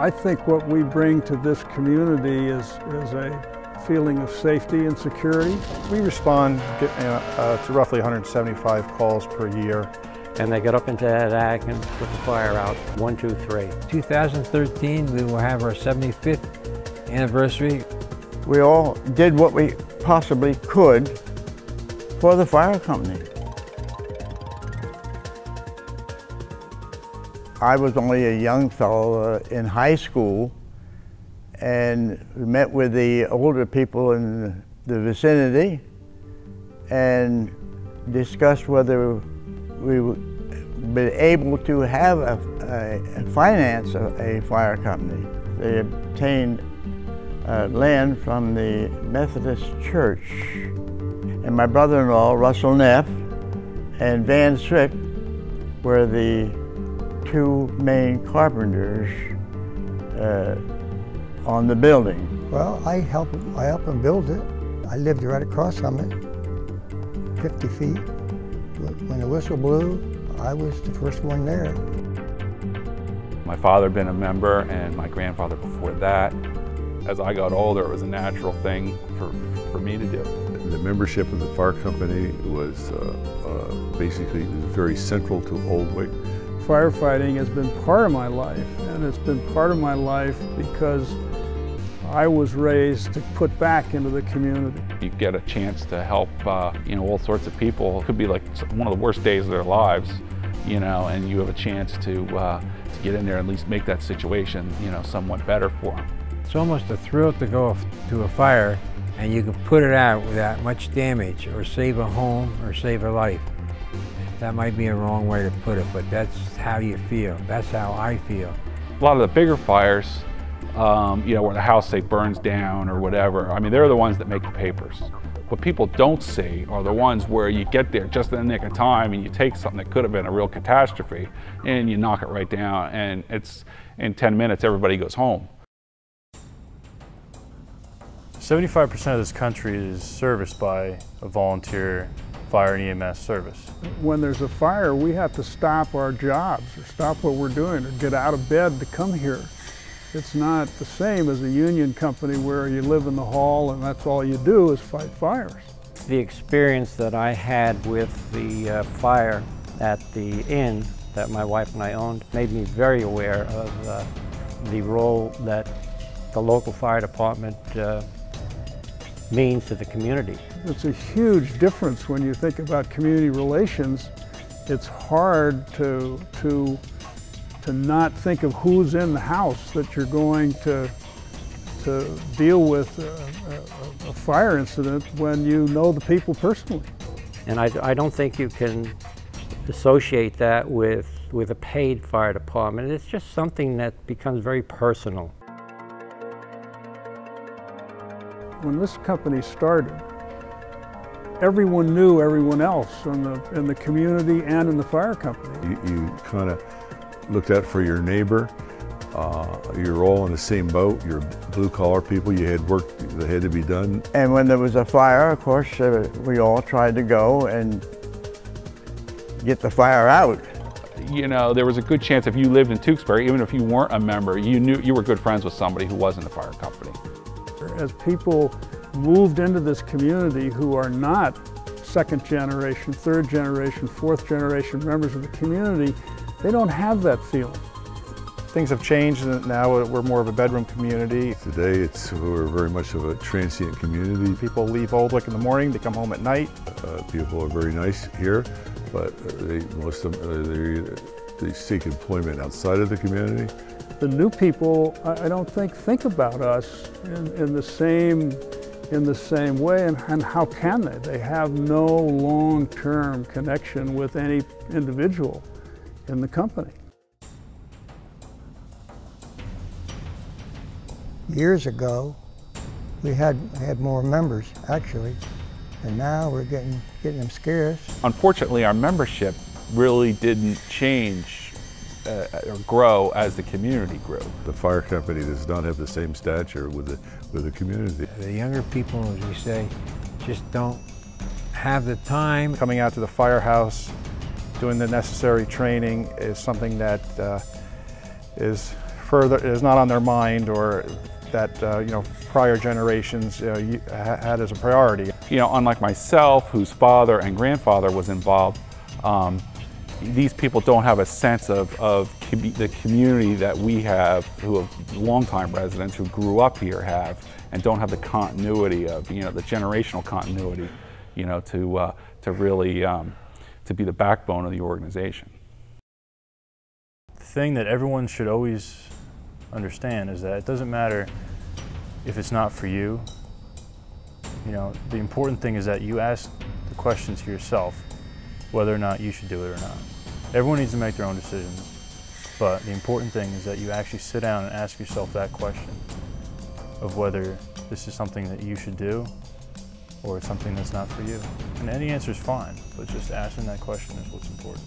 I think what we bring to this community is a feeling of safety and security. We respond to roughly 175 calls per year. And they get up into that attic and put the fire out. 1, 2, 3. 2013, we will have our 75th anniversary. We all did what we possibly could for the fire company. I was only a young fellow in high school, and we met with the older people in the vicinity and discussed whether we would be able to have finance a fire company. They obtained land from the Methodist Church. And my brother-in-law, Russell Neff, and Van Strick were the two main carpenters on the building. Well, I helped them build it. I lived right across from it, 50 feet. When the whistle blew, I was the first one there. My father had been a member, and my grandfather before that. As I got older, it was a natural thing for me to do. The membership of the fire company was basically very central to Oldwick. Firefighting has been part of my life, and it's been part of my life because I was raised to put back into the community. You get a chance to help, all sorts of people. It could be like one of the worst days of their lives, and you have a chance to get in there and at least make that situation, somewhat better for them. It's almost a thrill to go to a fire and you can put it out without much damage, or save a home, or save a life. That might be a wrong way to put it, but that's how you feel. That's how I feel. A lot of the bigger fires, where the house, say, burns down or whatever, I mean, they're the ones that make the papers. What people don't see are the ones where you get there just in the nick of time and you take something that could have been a real catastrophe and you knock it right down, and it's in 10 minutes everybody goes home. 75% of this country is serviced by a volunteer fire and EMS service. When there's a fire, we have to stop our jobs, or stop what we're doing, or get out of bed to come here. It's not the same as a union company where you live in the hall and that's all you do is fight fires. The experience that I had with the fire at the inn that my wife and I owned made me very aware of the role that the local fire department means to the community. It's a huge difference when you think about community relations. It's hard to not think of who's in the house that you're going to deal with a fire incident when you know the people personally. And I don't think you can associate that with a paid fire department. It's just something that becomes very personal. When this company started, everyone knew everyone else in the community and in the fire company. You kind of looked out for your neighbor. You're all in the same boat. You're blue-collar people. You had work that had to be done. And when there was a fire, of course, we all tried to go and get the fire out. There was a good chance if you lived in Tewksbury, even if you weren't a member, you knew you were good friends with somebody who was in the fire company. As people moved into this community who are not second generation, third generation, fourth generation members of the community, they don't have that feeling. Things have changed, and now we're more of a bedroom community. Today we're very much of a transient community. People leave Oldwick in the morning, they come home at night. People are very nice here, but most of them they seek employment outside of the community. The new people, I don't think about us in the same way, and how can they? They have no long-term connection with any individual in the company. Years ago, we had more members, actually, and now we're getting them scarce. Unfortunately, our membership really didn't change or grow as the community grew. The fire company does not have the same stature with the community. The younger people, as we say, just don't have the time. Coming out to the firehouse, doing the necessary training is something that is is not on their mind, or that prior generations had as a priority. Unlike myself, whose father and grandfather was involved, these people don't have a sense of the community that we have, who are longtime residents who grew up here have, and don't have the continuity of, the generational continuity, to really to be the backbone of the organization. The thing that everyone should always understand is that it doesn't matter if it's not for you. The important thing is that you ask the question to yourself whether or not you should do it or not. Everyone needs to make their own decisions, but the important thing is that you actually sit down and ask yourself that question of whether this is something that you should do or it's something that's not for you. And any answer is fine, but just asking that question is what's important.